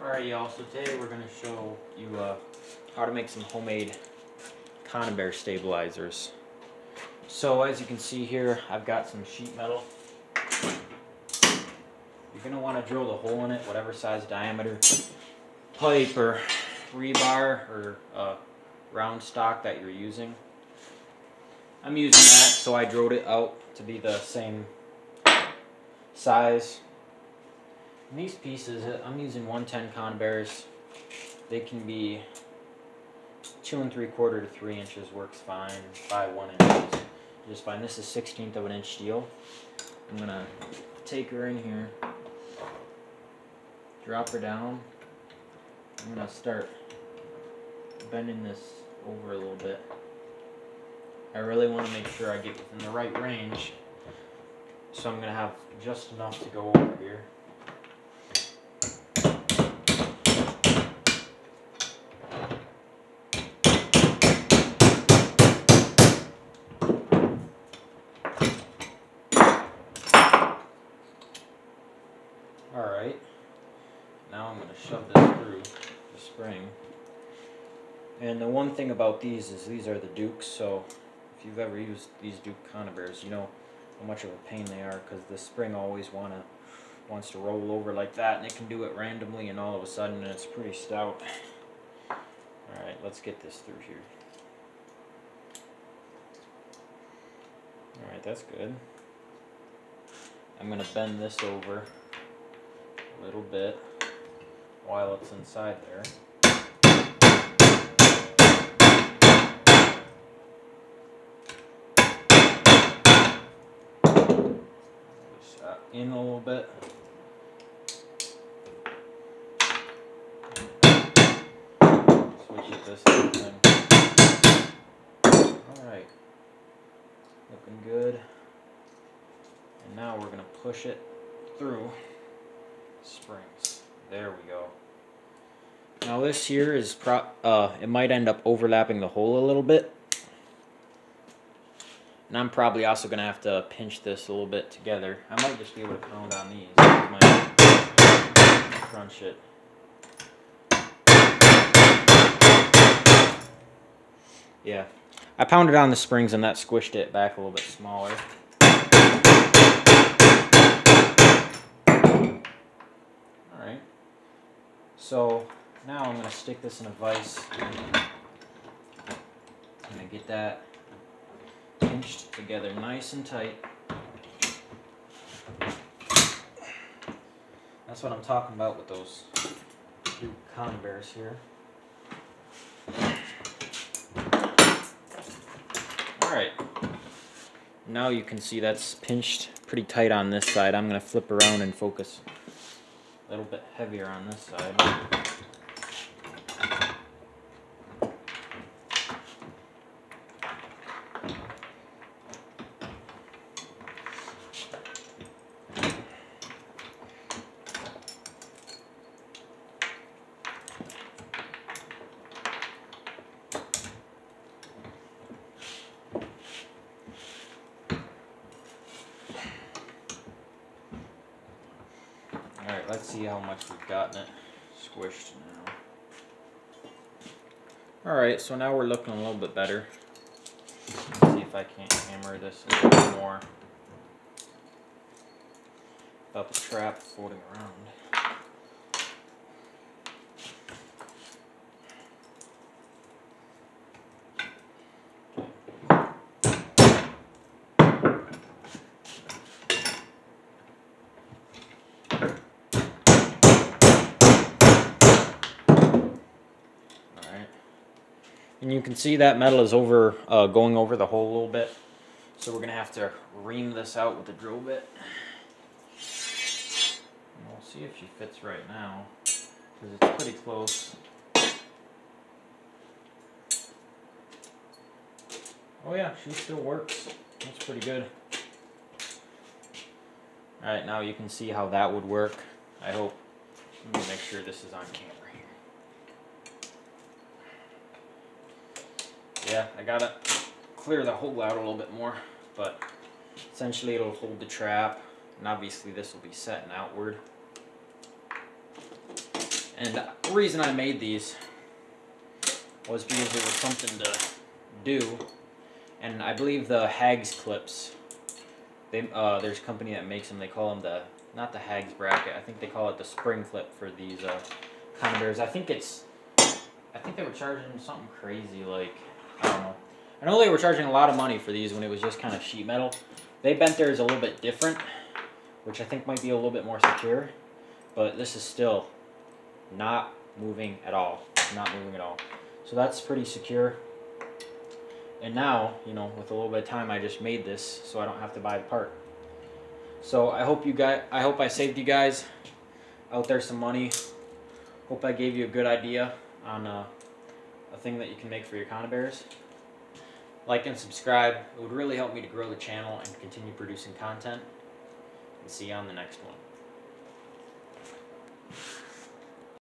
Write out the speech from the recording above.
Alright y'all, so today we're going to show you how to make some homemade conibear stabilizers. So as you can see here, I've got some sheet metal. You're going to want to drill the hole in it, whatever size diameter pipe or rebar or round stock that you're using. I'm using that, so I drilled it out to be the same size. And these pieces, I'm using 110 conibears. They can be 2 3/4 to 3 inches, works fine. By 1 inch, just fine. This is 1/16 of an inch steel. I'm gonna take her in here, drop her down. I'm gonna start bending this over a little bit. I really want to make sure I get within the right range, so I'm gonna have just enough to go over here. Alright, now I'm going to shove this through the spring. And the one thing about these is these are the Dukes, so if you've ever used these Duke conibears, you know how much of a pain they are, because the spring always wants to roll over like that, and it can do it randomly and all of a sudden it's pretty stout. Alright, let's get this through here. Alright, that's good. I'm going to bend this over a little bit while it's inside there. Push that in a little bit. Switch it this thing. Alright. Looking good. And now we're going to push it through springs. There we go. Now this here is it might end up overlapping the hole a little bit, and I'm probably also gonna have to pinch this a little bit together. I might just be able to pound on these. Might crunch it. Yeah, I pounded on the springs and that squished it back a little bit smaller. So now I'm going to stick this in a vise. I'm going to get that pinched together nice and tight. That's what I'm talking about with those two conibears here. Alright, now you can see that's pinched pretty tight on this side. I'm going to flip around and focus a little bit heavier on this side. Alright, let's see how much we've gotten it squished now. Alright, so now we're looking a little bit better. Let's see if I can't hammer this a little bit more without the trap floating around. And you can see that metal is going over the hole a little bit, so we're going to have to ream this out with the drill bit. And we'll see if she fits right now, because it's pretty close. Oh yeah, she still works. That's pretty good. Alright, now you can see how that would work, I hope. Let me make sure this is on camera. Yeah, I gotta clear the hole out a little bit more, but essentially it'll hold the trap, and obviously this will be setting outward. And the reason I made these was because it was something to do. And I believe the Hags clips, there's a company that makes them. They call them not the Hags bracket. I think they call it the spring clip for these conibears. I think they were charging something crazy, like, I don't know. I know they were charging a lot of money for these when it was just kind of sheet metal. They bent theirs a little bit different, which I think might be a little bit more secure. But this is still not moving at all. Not moving at all. So that's pretty secure. And now, you know, with a little bit of time, I just made this so I don't have to buy the part. So I hope I saved you guys out there some money. Hope I gave you a good idea on a thing that you can make for your conibears. Like and subscribe. It would really help me to grow the channel and continue producing content. And see you on the next one.